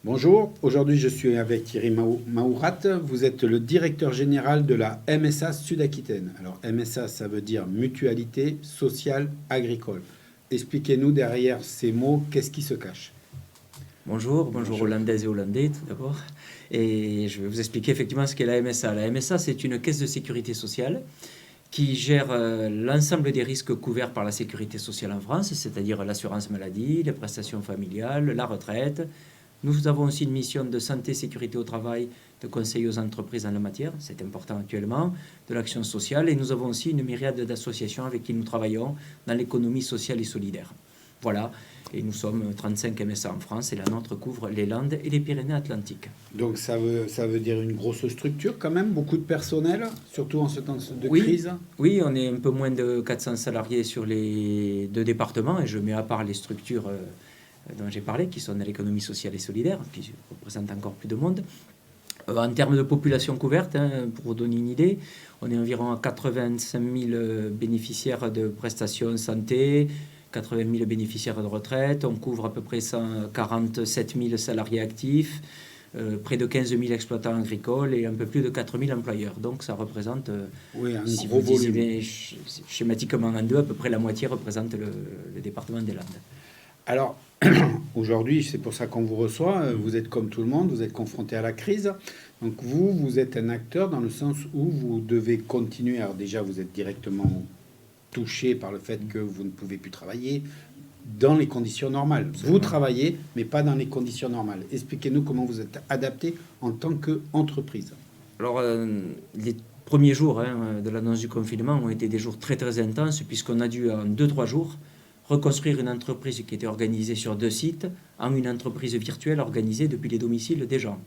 Bonjour, aujourd'hui je suis avec Thierry Maourat. Vous êtes le directeur général de la MSA Sud-Aquitaine. Alors MSA, ça veut dire Mutualité Sociale Agricole. Expliquez-nous derrière ces mots, qu'est-ce qui se cache? Bonjour Bonjour. Hollandaises et Hollandais tout d'abord. Et je vais vous expliquer effectivement ce qu'est la MSA. La MSA, c'est une caisse de sécurité sociale qui gère l'ensemble des risques couverts par la sécurité sociale en France, c'est-à-dire l'assurance maladie, les prestations familiales, la retraite. Nous avons aussi une mission de santé, sécurité au travail, de conseil aux entreprises en la matière, c'est important actuellement, de l'action sociale, et nous avons aussi une myriade d'associations avec qui nous travaillons dans l'économie sociale et solidaire. Voilà, et nous sommes 35 MSA en France, et la nôtre couvre les Landes et les Pyrénées-Atlantiques. Donc ça veut dire une grosse structure quand même, beaucoup de personnel, surtout en ce temps de Oui, crise. oui, on est un peu moins de 400 salariés sur les deux départements, et je mets à part les structures dont j'ai parlé, qui sont dans l'économie sociale et solidaire, qui représentent encore plus de monde. En termes de population couverte, pour vous donner une idée, on est environ à 85 000 bénéficiaires de prestations santé, 80 000 bénéficiaires de retraite, on couvre à peu près 147 000 salariés actifs, près de 15 000 exploitants agricoles et un peu plus de 4 000 employeurs. Donc ça représente, Oui, un si gros vous volume. divisez schématiquement en deux, à peu près la moitié représente le département des Landes. Alors, aujourd'hui, c'est pour ça qu'on vous reçoit. Vous êtes comme tout le monde, vous êtes confronté à la crise. Donc vous êtes un acteur dans le sens où vous devez continuer. Alors déjà, vous êtes directement touché par le fait que vous ne pouvez plus travailler dans les conditions normales. Vous Absolument. travaillez, mais pas dans les conditions normales. Expliquez-nous comment vous êtes adapté en tant qu'entreprise. Alors, les premiers jours de l'annonce du confinement ont été des jours très très intenses, puisqu'on a dû en 2-3 jours reconstruire une entreprise qui était organisée sur 2 sites en une entreprise virtuelle organisée depuis les domiciles des gens.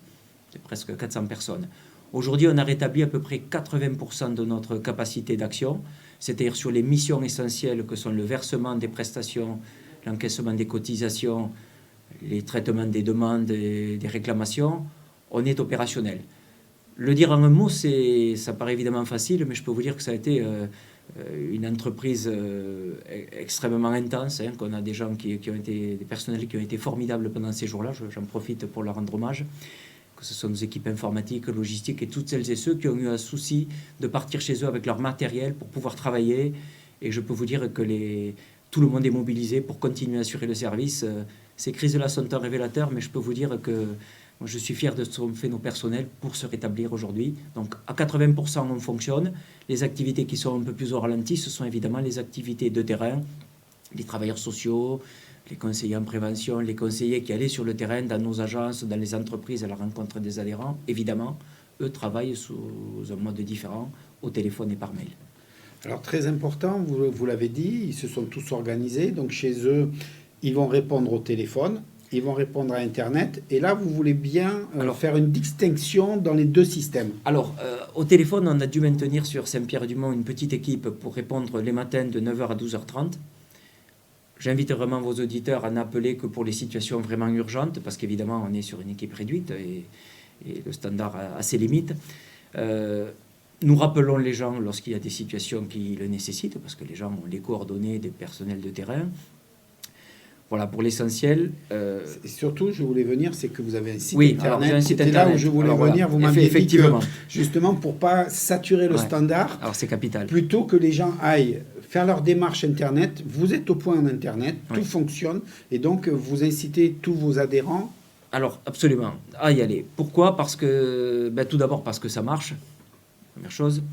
C'est presque 400 personnes. Aujourd'hui, on a rétabli à peu près 80% de notre capacité d'action, c'est-à-dire sur les missions essentielles que sont le versement des prestations, l'encaissement des cotisations, les traitements des demandes et des réclamations. On est opérationnel. Le dire en un mot, ça paraît évidemment facile, mais je peux vous dire que ça a été une entreprise extrêmement intense, qu'on a des gens qui ont été, des personnels qui ont été formidables pendant ces jours-là. J'en profite pour leur rendre hommage, que ce sont nos équipes informatiques, logistiques et toutes celles et ceux qui ont eu un souci de partir chez eux avec leur matériel pour pouvoir travailler. Et je peux vous dire que tout le monde est mobilisé pour continuer à assurer le service. Ces crises-là sont un révélateur, mais je peux vous dire que moi, je suis fier de ce qu'ont fait nos personnels pour se rétablir aujourd'hui. Donc à 80% on fonctionne. Les activités qui sont un peu plus au ralenti, ce sont évidemment les activités de terrain, les travailleurs sociaux, les conseillers en prévention, les conseillers qui allaient sur le terrain dans nos agences, dans les entreprises à la rencontre des adhérents. Évidemment, eux travaillent sous un mode différent, au téléphone et par mail. Alors très important, vous l'avez dit, ils se sont tous organisés. Donc chez eux, ils vont répondre au téléphone, ils vont répondre à Internet. Et là, vous voulez bien Alors, faire une distinction dans les deux systèmes. Alors, au téléphone, on a dû maintenir sur Saint-Pierre-du-Mont une petite équipe pour répondre les matins de 9h à 12h30. J'invite vraiment vos auditeurs à n'appeler que pour les situations vraiment urgentes, parce qu'évidemment, on est sur une équipe réduite et le standard a ses limites. Nous rappelons les gens lorsqu'il y a des situations qui le nécessitent, parce que les gens ont les coordonnées des personnels de terrain. Voilà pour l'essentiel. Et surtout, je voulais venir, c'est que vous avez un site Oui, alors j'ai Internet. un site C'était là où internet. je voulais Alors, voilà. venir. Vous m'aviez dit que, Effectivement. justement, pour pas saturer le Ouais. standard, Alors c'est capital. plutôt que les gens aillent faire leur démarche Internet, vous êtes au point en Internet, tout Ouais. fonctionne, et donc vous incitez tous vos adhérents. Alors absolument, à y aller. Pourquoi? Parce que, tout d'abord parce que ça marche, première chose,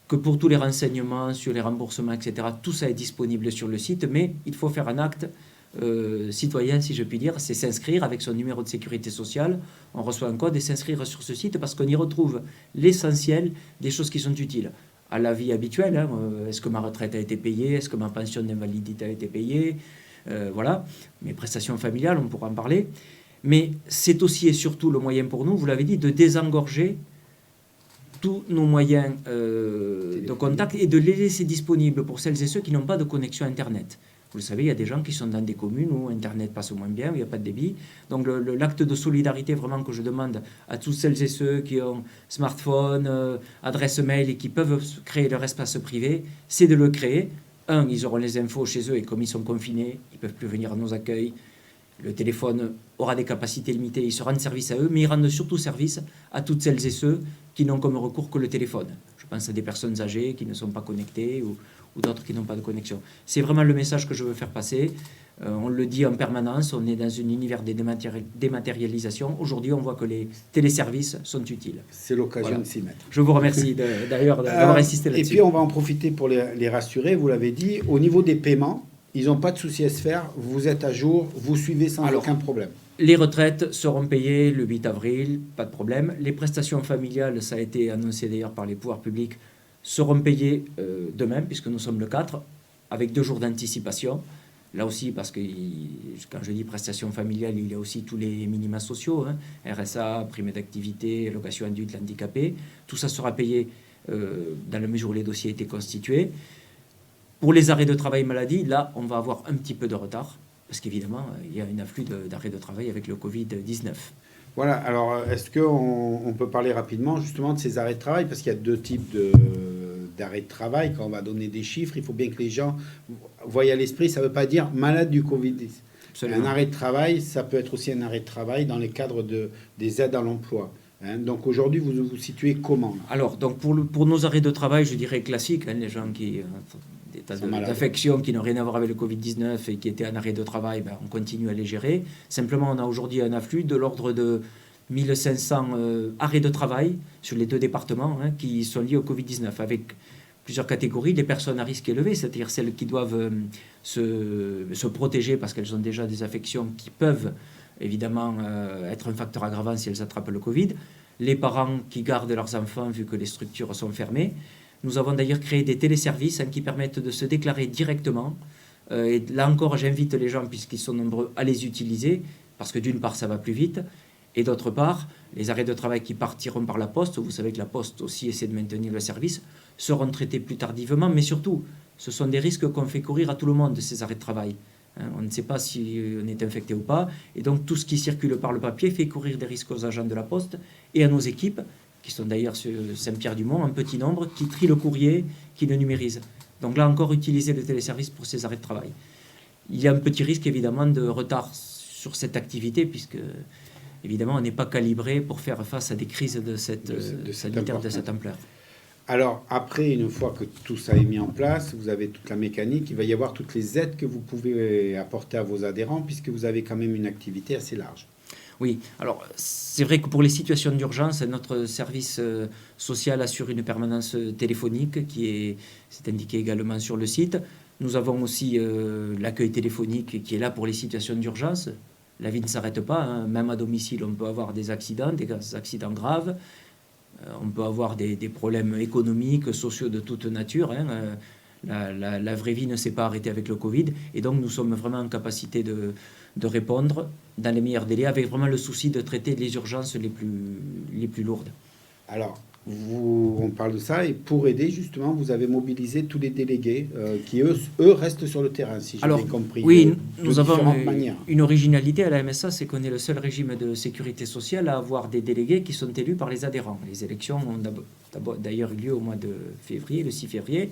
que pour tous les renseignements sur les remboursements, etc., tout ça est disponible sur le site, mais il faut faire un acte citoyen, si je puis dire, c'est s'inscrire avec son numéro de sécurité sociale, on reçoit un code et s'inscrire sur ce site parce qu'on y retrouve l'essentiel des choses qui sont utiles à la vie habituelle. Est-ce que ma retraite a été payée? Est-ce que ma pension d'invalidité a été payée? Voilà, mes prestations familiales, on pourra en parler. Mais c'est aussi et surtout le moyen pour nous, vous l'avez dit, de désengorger tous nos moyens de contact et de les laisser disponibles pour celles et ceux qui n'ont pas de connexion Internet. Vous le savez, il y a des gens qui sont dans des communes où Internet passe moins bien, où il n'y a pas de débit. Donc l'acte de solidarité vraiment que je demande à tous celles et ceux qui ont smartphone, adresse mail et qui peuvent créer leur espace privé, c'est de le créer. Ils auront les infos chez eux et comme ils sont confinés, ils ne peuvent plus venir à nos accueils. Le téléphone aura des capacités limitées, ils se rendent service à eux, mais ils rendent surtout service à toutes celles et ceux qui n'ont comme recours que le téléphone. Je pense à des personnes âgées qui ne sont pas connectées ou d'autres qui n'ont pas de connexion. C'est vraiment le message que je veux faire passer. On le dit en permanence, on est dans un univers de dématérialisation. Aujourd'hui, on voit que les téléservices sont utiles. C'est l'occasion de s'y mettre. Je vous remercie d'ailleurs d'avoir insisté là-dessus. Et puis, on va en profiter pour les rassurer. Vous l'avez dit, au niveau des paiements, ils n'ont pas de souci à se faire. Vous êtes à jour, vous suivez sans aucun problème. Les retraites seront payées le 8 avril, pas de problème. Les prestations familiales, ça a été annoncé d'ailleurs par les pouvoirs publics, seront payées demain, puisque nous sommes le 4, avec 2 jours d'anticipation. Là aussi, parce que quand je dis prestations familiales, il y a aussi tous les minima sociaux, RSA, prime d'activité, allocation adulte handicapé. Tout ça sera payé dans la mesure où les dossiers étaient constitués. Pour les arrêts de travail maladie, là, on va avoir un petit peu de retard, parce qu'évidemment, il y a un afflux d'arrêts de travail avec le Covid-19. Voilà, alors est-ce qu'on peut parler rapidement justement de ces arrêts de travail? Parce qu'il y a 2 types d'arrêts de travail. Quand on va donner des chiffres, il faut bien que les gens voient à l'esprit, ça ne veut pas dire malade du Covid-19. Un arrêt de travail, ça peut être aussi un arrêt de travail dans les cadres des aides à l'emploi. Donc aujourd'hui, vous vous situez comment là? Alors, donc pour nos arrêts de travail, je dirais classiques, les gens qui des tas d'affections qui n'ont rien à voir avec le Covid-19 et qui étaient en arrêt de travail, on continue à les gérer. Simplement, on a aujourd'hui un afflux de l'ordre de 1500 arrêts de travail sur les 2 départements qui sont liés au Covid-19, avec plusieurs catégories. Les personnes à risque élevé, c'est-à-dire celles qui doivent se protéger parce qu'elles ont déjà des affections qui peuvent évidemment être un facteur aggravant si elles attrapent le Covid. Les parents qui gardent leurs enfants vu que les structures sont fermées. Nous avons d'ailleurs créé des téléservices qui permettent de se déclarer directement. Et là encore, j'invite les gens, puisqu'ils sont nombreux, à les utiliser, parce que d'une part, ça va plus vite, et d'autre part, les arrêts de travail qui partiront par la poste, vous savez que la poste aussi essaie de maintenir le service, seront traités plus tardivement, mais surtout, ce sont des risques qu'on fait courir à tout le monde, ces arrêts de travail. On ne sait pas si on est infecté ou pas, et donc tout ce qui circule par le papier fait courir des risques aux agents de la poste et à nos équipes, qui sont d'ailleurs sur Saint-Pierre-du-Mont, un petit nombre, qui trient le courrier, qui le numérisent. Donc là encore, utiliser le téléservice pour ces arrêts de travail. Il y a un petit risque évidemment de retard sur cette activité, puisque évidemment on n'est pas calibré pour faire face à des crises sanitaires de cette ampleur. Alors après, une fois que tout ça est mis en place, vous avez toute la mécanique, il va y avoir toutes les aides que vous pouvez apporter à vos adhérents, puisque vous avez quand même une activité assez large. Oui, alors c'est vrai que pour les situations d'urgence, notre service social assure une permanence téléphonique c'est indiqué également sur le site. Nous avons aussi l'accueil téléphonique qui est là pour les situations d'urgence. La vie ne s'arrête pas, même à domicile on peut avoir des accidents graves, on peut avoir des problèmes économiques, sociaux de toute nature. La vraie vie ne s'est pas arrêtée avec le Covid, et donc nous sommes vraiment en capacité de répondre dans les meilleurs délais, avec vraiment le souci de traiter les urgences les plus lourdes. Alors, on parle de ça, et pour aider justement, vous avez mobilisé tous les délégués qui, eux, restent sur le terrain, si j'ai bien compris. Oui, nous avons une originalité à la MSA, c'est qu'on est le seul régime de sécurité sociale à avoir des délégués qui sont élus par les adhérents. Les élections ont d'ailleurs eu lieu au mois de février, le 6 février.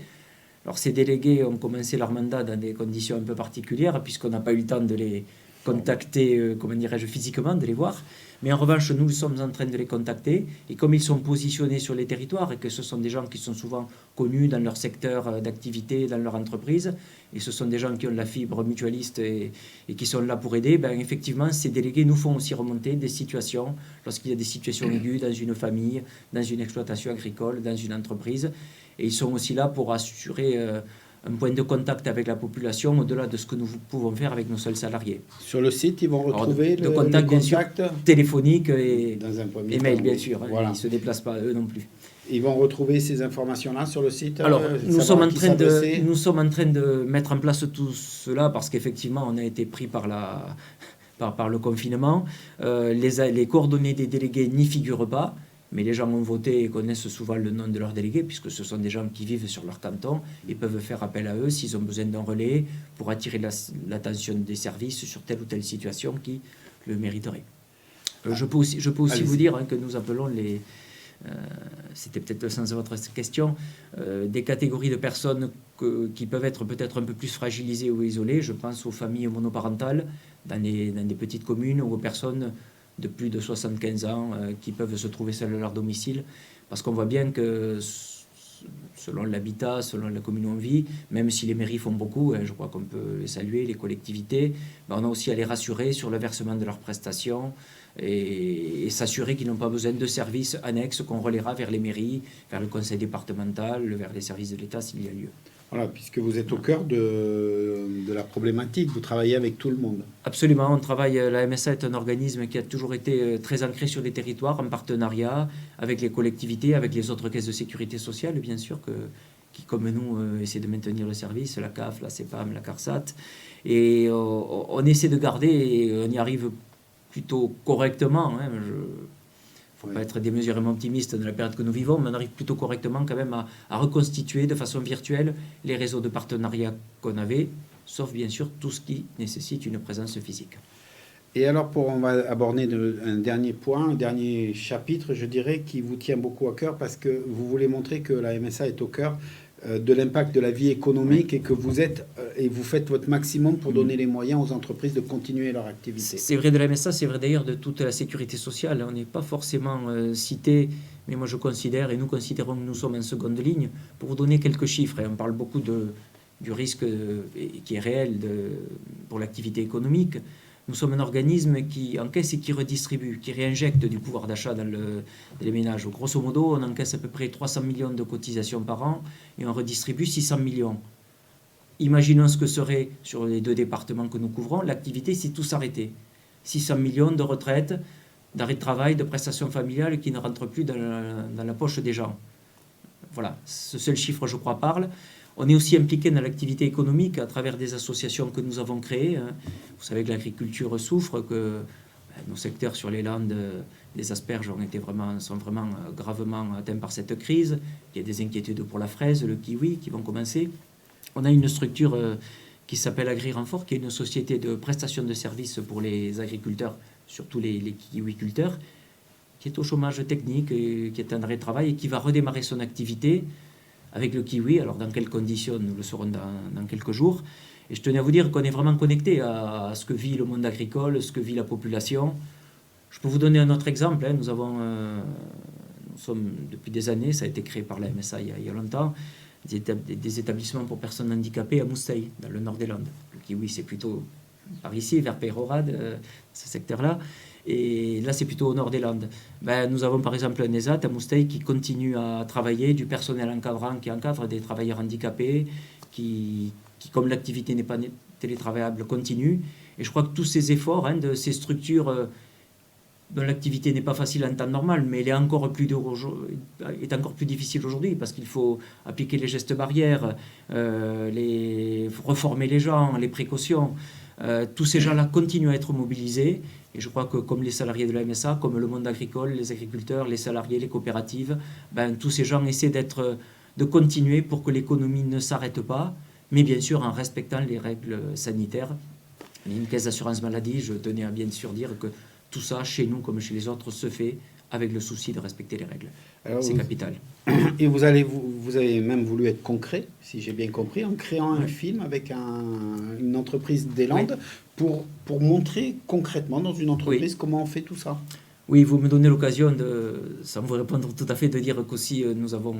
Alors ces délégués ont commencé leur mandat dans des conditions un peu particulières, puisqu'on n'a pas eu le temps de les contacter, physiquement, de les voir. Mais en revanche, nous sommes en train de les contacter. Et comme ils sont positionnés sur les territoires et que ce sont des gens qui sont souvent connus dans leur secteur d'activité, dans leur entreprise, et ce sont des gens qui ont la fibre mutualiste et qui sont là pour aider, effectivement, ces délégués nous font aussi remonter des situations, lorsqu'il y a des situations aiguës dans une famille, dans une exploitation agricole, dans une entreprise. Et ils sont aussi là pour assurer un point de contact avec la population au-delà de ce que nous pouvons faire avec nos seuls salariés. Sur le site, ils vont retrouver le contact, bien sûr, téléphonique et mail, bien sûr. Voilà. Ils ne se déplacent pas, eux non plus. Ils vont retrouver ces informations-là sur le site. Alors, nous sommes en train de mettre en place tout cela parce qu'effectivement, on a été pris par le confinement. Les coordonnées des délégués n'y figurent pas. Mais les gens ont voté et connaissent souvent le nom de leurs délégués, puisque ce sont des gens qui vivent sur leur canton et peuvent faire appel à eux s'ils ont besoin d'un relais pour attirer l'attention des services sur telle ou telle situation qui le mériterait. Je peux aussi vous dire que nous appelons c'était peut-être le sens de votre question, des catégories de personnes qui peuvent être peut-être un peu plus fragilisées ou isolées. Je pense aux familles monoparentales dans des petites communes ou aux personnes de plus de 75 ans qui peuvent se trouver seules à leur domicile. Parce qu'on voit bien que selon l'habitat, selon la commune où on vit, même si les mairies font beaucoup, je crois qu'on peut les saluer, les collectivités, on a aussi à les rassurer sur le versement de leurs prestations et s'assurer qu'ils n'ont pas besoin de services annexes qu'on relaiera vers les mairies, vers le conseil départemental, vers les services de l'État s'il y a lieu. Voilà, puisque vous êtes au cœur de la problématique, vous travaillez avec tout le monde. Absolument, on travaille, la MSA est un organisme qui a toujours été très ancré sur les territoires, en partenariat avec les collectivités, avec les autres caisses de sécurité sociale, bien sûr, qui comme nous essaient de maintenir le service, la CAF, la CEPAM, la CARSAT. Et on essaie de garder, et on y arrive plutôt correctement. Il ne faut pas être démesurément optimiste dans la période que nous vivons, mais on arrive plutôt correctement quand même à reconstituer de façon virtuelle les réseaux de partenariat qu'on avait, sauf bien sûr tout ce qui nécessite une présence physique. Et alors, on va aborder un dernier point, un dernier chapitre, je dirais, qui vous tient beaucoup à cœur, parce que vous voulez montrer que la MSA est au cœur de l'impact de la vie économique et que vous êtes et vous faites votre maximum pour donner les moyens aux entreprises de continuer leur activité. C'est vrai de la MSA, c'est vrai d'ailleurs de toute la sécurité sociale. On n'est pas forcément cité, mais moi je considère, et nous considérons que nous sommes en seconde ligne, pour vous donner quelques chiffres. Et on parle beaucoup du risque qui est réel pour l'activité économique. Nous sommes un organisme qui encaisse et qui redistribue, qui réinjecte du pouvoir d'achat dans les ménages. Grosso modo, on encaisse à peu près 300 millions de cotisations par an et on redistribue 600 millions. Imaginons ce que serait, sur les 2 départements que nous couvrons, l'activité si tout s'arrêtait. 600 millions de retraites, d'arrêt de travail, de prestations familiales qui ne rentrent plus dans la poche des gens. Voilà, ce seul chiffre, je crois, parle. On est aussi impliqué dans l'activité économique à travers des associations que nous avons créées. Vous savez que l'agriculture souffre, que nos secteurs sur les landes des asperges sont vraiment gravement atteints par cette crise. Il y a des inquiétudes pour la fraise, le kiwi qui vont commencer. On a une structure qui s'appelle Agri-Renfort, qui est une société de prestation de services pour les agriculteurs, surtout les kiwiculteurs, qui est au chômage technique, qui est en arrêt de travail et qui va redémarrer son activité avec le kiwi. Alors dans quelles conditions, nous le saurons dans quelques jours. Et je tenais à vous dire qu'on est vraiment connecté à ce que vit le monde agricole, ce que vit la population. Je peux vous donner un autre exemple. Nous sommes depuis des années, ça a été créé par la MSA il y a longtemps, des établissements pour personnes handicapées à Mousteil, dans le nord des Landes. Le kiwi, c'est plutôt par ici, vers Peyrehorade, ce secteur-là. Et là, c'est plutôt au nord des Landes. Nous avons par exemple un ESAT à Mousteil qui continue à travailler, du personnel encadrant qui encadre des travailleurs handicapés, qui comme l'activité n'est pas télétravaillable, continue. Et je crois que tous ces efforts de ces structures dont l'activité n'est pas facile en temps normal, mais elle est encore plus difficile aujourd'hui parce qu'il faut appliquer les gestes barrières, reformer les gens, les précautions. Tous ces gens-là continuent à être mobilisés et je crois que comme les salariés de la MSA, comme le monde agricole, les agriculteurs, les salariés, les coopératives, tous ces gens essaient de continuer pour que l'économie ne s'arrête pas, mais bien sûr en respectant les règles sanitaires. Il y a une caisse d'assurance maladie, je tenais à bien sûr dire que tout ça, chez nous comme chez les autres, se fait avec le souci de respecter les règles. C'est capital. Et vous avez même voulu être concret, si j'ai bien compris, en créant un film avec une entreprise des Landes pour montrer concrètement dans une entreprise comment on fait tout ça. Oui, vous me donnez l'occasion, sans vous répondre tout à fait, de dire qu'aussi nous avons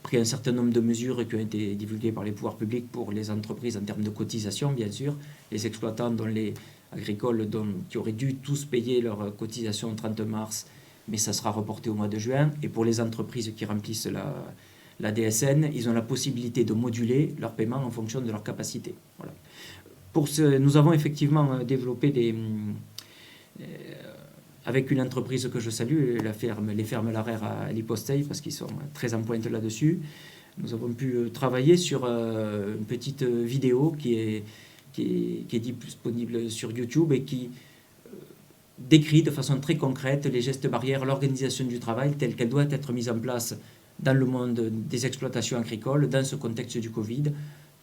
pris un certain nombre de mesures qui ont été divulguées par les pouvoirs publics pour les entreprises en termes de cotisation, bien sûr. Les exploitants agricoles qui auraient dû tous payer leur cotisation au 30 mars, mais ça sera reporté au mois de juin. Et pour les entreprises qui remplissent la DSN, ils ont la possibilité de moduler leur paiement en fonction de leur capacité. Voilà. Nous avons effectivement développé avec une entreprise que je salue, les fermes Larère à Liposteil, parce qu'ils sont très en pointe là-dessus. Nous avons pu travailler sur une petite vidéo qui est disponible sur YouTube et qui décrit de façon très concrète les gestes barrières, l'organisation du travail telle qu'elle doit être mise en place dans le monde des exploitations agricoles, dans ce contexte du Covid.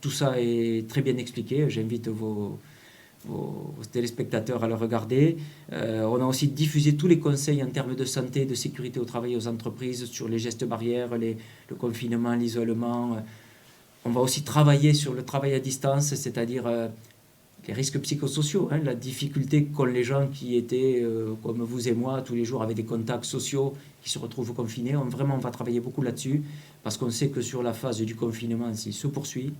Tout ça est très bien expliqué. J'invite vos vos téléspectateurs à le regarder. On a aussi diffusé tous les conseils en termes de santé, de sécurité au travail aux entreprises sur les gestes barrières, le confinement, l'isolement. On va aussi travailler sur le travail à distance, c'est-à-dire les risques psychosociaux, la difficulté qu'ont les gens qui étaient, comme vous et moi, tous les jours avec des contacts sociaux, qui se retrouvent confinés. Vraiment, on va travailler beaucoup là-dessus, parce qu'on sait que sur la phase du confinement, s'il se poursuit,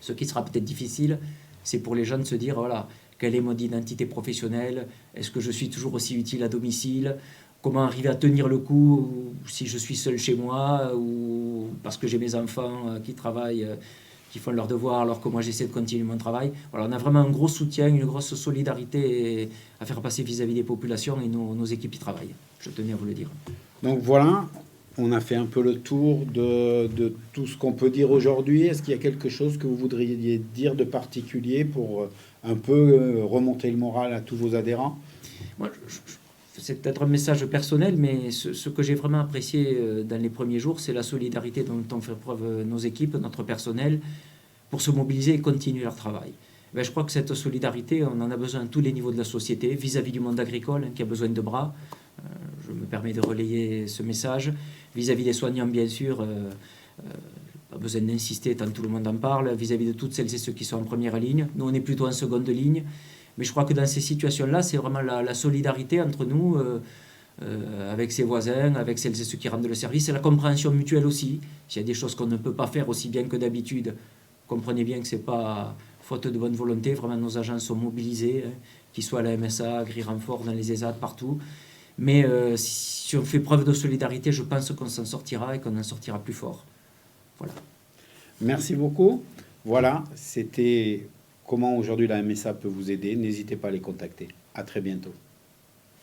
ce qui sera peut-être difficile, c'est pour les gens de se dire, voilà, quelle est mon identité professionnelle? Est-ce que je suis toujours aussi utile à domicile? Comment arriver à tenir le coup si je suis seul chez moi, ou parce que j'ai mes enfants qui travaillent, qui font leurs devoirs, alors que moi j'essaie de continuer mon travail. Voilà, on a vraiment un gros soutien, une grosse solidarité à faire passer vis-à-vis des populations, et nos équipes y travaillent. Je tenais à vous le dire. Donc voilà, on a fait un peu le tour de tout ce qu'on peut dire aujourd'hui. Est-ce qu'il y a quelque chose que vous voudriez dire de particulier pour un peu remonter le moral à tous vos adhérents? Moi, c'est peut-être un message personnel, mais ce que j'ai vraiment apprécié dans les premiers jours, c'est la solidarité dont ont fait preuve nos équipes, notre personnel, pour se mobiliser et continuer leur travail. Ben, je crois que cette solidarité, on en a besoin à tous les niveaux de la société, vis-à-vis du monde agricole, qui a besoin de bras. Je me permets de relayer ce message. Vis-à-vis des soignants, bien sûr, pas besoin d'insister tant tout le monde en parle. Vis-à-vis de toutes celles et ceux qui sont en première ligne. Nous, on est plutôt en seconde ligne. Mais je crois que dans ces situations-là, c'est vraiment la solidarité entre nous, avec ses voisins, avec celles et ceux qui rendent le service, et la compréhension mutuelle aussi. S'il y a des choses qu'on ne peut pas faire aussi bien que d'habitude, comprenez bien que ce n'est pas faute de bonne volonté. Vraiment, nos agents sont mobilisés, qu'ils soient à la MSA, à Gris-Renfort, dans les ESAT, partout. Mais si on fait preuve de solidarité, je pense qu'on s'en sortira et qu'on en sortira plus fort. Voilà. Merci beaucoup. Voilà, c'était comment aujourd'hui la MSA peut vous aider. N'hésitez pas à les contacter. À très bientôt.